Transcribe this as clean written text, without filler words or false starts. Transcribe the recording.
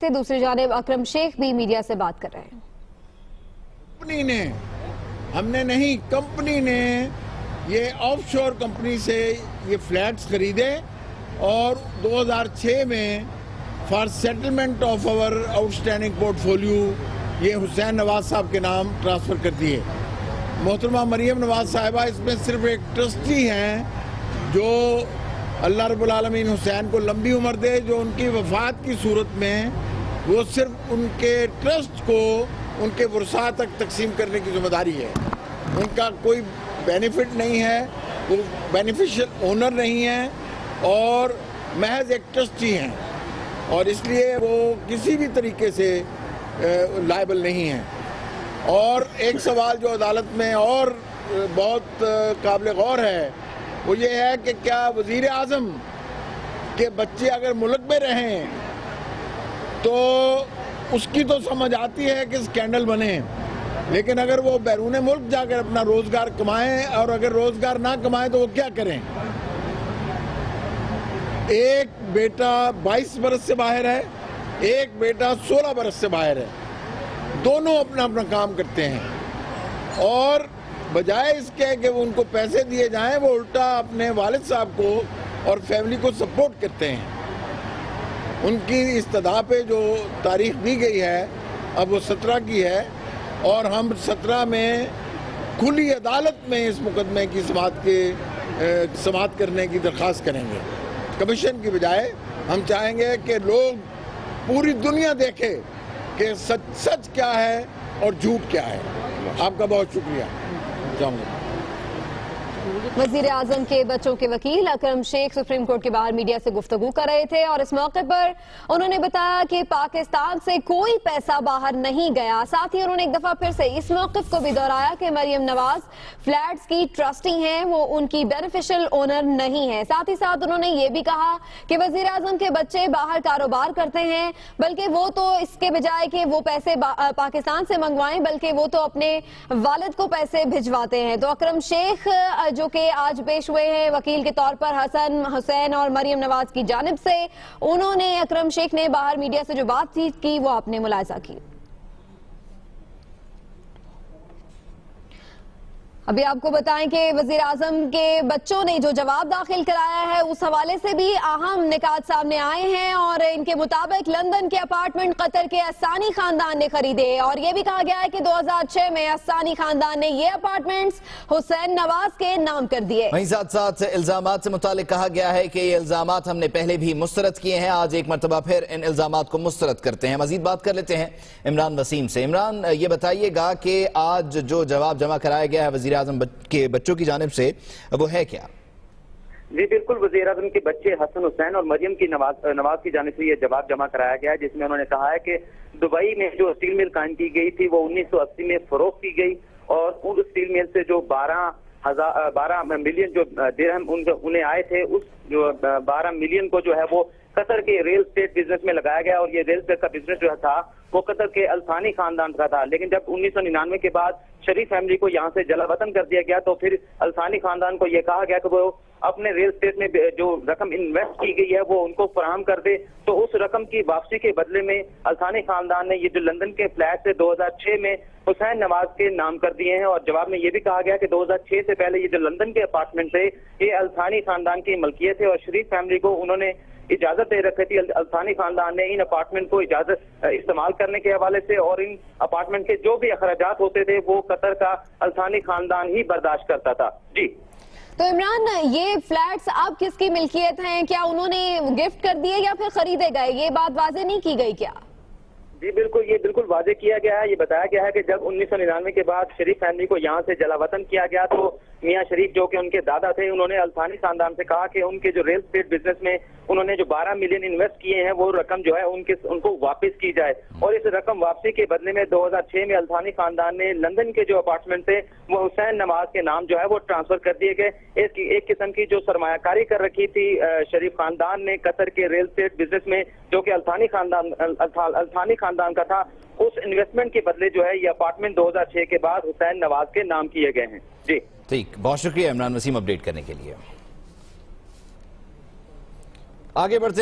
दूसरी जानिब अकरम शेख भी मीडिया से बात कर रहे हैं। कंपनी ने, हमने नहीं, कंपनी ने ये ऑफशोर कंपनी से ये फ्लैट्स खरीदे और 2006 में for settlement of our outstanding portfolio ये हुसैन नवाज साहब के नाम ट्रांसफर कर दिए। मोहतरमा मरियम नवाज साहिबा इसमें सिर्फ एक ट्रस्टी हैं जो अल्लाह रब्बुल आलमीन हुसैन को लंबी उम्र दे, जो उनकी वफात की सूरत में वो सिर्फ उनके ट्रस्ट को उनके वरसा तक तकसीम करने की जिम्मेदारी है। उनका कोई बेनिफिट नहीं है, वो बेनिफिशियल ओनर नहीं है और महज एक ट्रस्टी हैं और इसलिए वो किसी भी तरीके से लायबल नहीं है। और एक सवाल जो अदालत में और बहुत काबिल गौर है वो ये है कि क्या वजीर आज़म के बच्चे अगर मुल्क में रहें तो उसकी तो समझ आती है कि स्कैंडल बने, लेकिन अगर वो बैरून मुल्क जाकर अपना रोजगार कमाएं और अगर रोजगार ना कमाएं तो वो क्या करें। एक बेटा 22 बरस से बाहर है, एक बेटा 16 बरस से बाहर है, दोनों अपना अपना काम करते हैं और बजाय इसके कि वो उनको पैसे दिए जाएं वो उल्टा अपने वालिद साहब को और फैमिली को सपोर्ट करते हैं। उनकी इस्तदा पे जो तारीख दी गई है अब वो 17 की है और हम 17 में खुली अदालत में इस मुकदमे की समाअत करने की दरख्वास्त करेंगे। कमीशन की बजाय हम चाहेंगे कि लोग पूरी दुनिया देखे कि सच क्या है और झूठ क्या है। आपका बहुत शुक्रिया। वजीर आजम के बच्चों के वकील अकरम शेख सुप्रीम कोर्ट के बाहर मीडिया से गुफ्तगू कर रहे थे और इस मौके पर उन्होंने बताया कि पाकिस्तान से कोई पैसा बाहर नहीं गया। साथ ही उन्होंने एक दफा फिर से इस मौक़िफ़ को भी दोहराया कि मरियम नवाज फ्लैट्स की ट्रस्टी हैं, वो उनकी बेनिफिशियल ओनर नहीं है। साथ ही साथ उन्होंने ये भी कहा कि वजीर आजम के बच्चे बाहर कारोबार करते हैं, बल्कि वो तो इसके बजाय कि वो पैसे पाकिस्तान से मंगवाएं बल्कि वो तो अपने वालिद को पैसे भिजवाते हैं। तो अकरम शेख जो कि आज पेश हुए हैं वकील के तौर पर हसन, हुसैन और मरियम नवाज की जानिब से, उन्होंने अकरम शेख ने बाहर मीडिया से जो बातचीत की वो आपने मुलाहिजा की। अभी आपको बताएं कि वजीर आजम के बच्चों ने जो जवाब दाखिल कराया है उस हवाले से भी अहम निकात सामने आए हैं और इनके मुताबिक लंदन के अपार्टमेंट कतर के अस्सानी खानदान ने खरीदे और यह भी कहा गया है कि 2006 में अस्सानी खानदान ने ये अपार्टमेंट्स हुसैन नवाज के नाम कर दिए। वहीं साथ साथ इल्जामात से मुतालिक कहा गया है कि ये इल्जामात हमने पहले भी मुस्तरद किए हैं, आज एक मरतबा फिर इन इल्जामात को मुस्तरद करते हैं। मजीद बात कर लेते हैं इमरान वसीम से। इमरान, ये बताइएगा कि आज जो जवाब जमा कराया गया है वजीर आजम के बच्चों की जानिब से वो है क्या? जी बिल्कुल, वज़ीर आज़म के बच्चे हसन, हुसैन और मरियम की नवाज की जानिब से ये जवाब जमा कराया गया है, जिसमें उन्होंने कहा है कि दुबई में जो स्टील मिल कायम की गई थी वो 1980 में फरोख्त की गई और उस स्टील मिल से जो 12 मिलियन जो दिरहम उन्हें आए थे, उस जो 12 मिलियन को जो है वो कतर के रियल एस्टेट बिजनेस में लगाया गया और ये रियल एस्टेट का बिजनेस जो था वो कतर के अल्सानी खानदान का था। लेकिन जब 1999 के बाद शरीफ फैमिली को यहाँ से जलावतन कर दिया गया तो फिर अल्सानी खानदान को यह कहा गया कि वो अपने रियल एस्टेट में जो रकम इन्वेस्ट की गई है वो उनको फराहम कर दे। तो उस रकम की वापसी के बदले में अल्सानी खानदान ने ये जो लंदन के फ्लैट से 2006 में हुसैन नवाज के नाम कर दिए हैं और जवाब में ये भी कहा गया कि 2006 से पहले ये जो लंदन के अपार्टमेंट थे ये अल्सानी खानदान की मलकियत है और शरीफ फैमिली को उन्होंने इजाजत दे रखी थी। अल्सानी खानदान ने इन अपार्टमेंट को इजाजत इस्तेमाल करने के हवाले से और इन अपार्टमेंट के जो भी अखराजात होते थे वो कतर का अल्सानी खानदान ही बर्दाश्त करता था। जी तो इमरान, ये फ्लैट्स अब किसकी मिल्कियत हैं? क्या उन्होंने गिफ्ट कर दिए या फिर खरीदे गए? ये बात वाजे नहीं की गई क्या? जी बिल्कुल, ये बिल्कुल वाजे किया गया है। ये बताया गया है कि जब 1999 के बाद शरीफ फैमिली को यहाँ से जलावतन किया गया तो मियां शरीफ जो कि उनके दादा थे उन्होंने अल्सानी खानदान से कहा कि उनके जो रियल एस्टेट बिजनेस में उन्होंने जो 12 मिलियन इन्वेस्ट किए हैं वो रकम जो है उनको वापस की जाए और इस रकम वापसी के बदले में 2006 में अल्सानी खानदान ने लंदन के जो अपार्टमेंट थे वो हुसैन नवाज के नाम जो है वो ट्रांसफर कर दिए गए। एक किस्म की जो सरमायाकारी कर रखी थी शरीफ खानदान ने कतर के रियल एस्टेट बिजनेस में जो कि अल्सानी खानदान का था, उस इन्वेस्टमेंट के बदले जो है ये अपार्टमेंट 2006 के बाद हुसैन नवाज के नाम किए गए हैं। जी ठीक, बहुत शुक्रिया इमरान वसीम अपडेट करने के लिए। आगे बढ़ते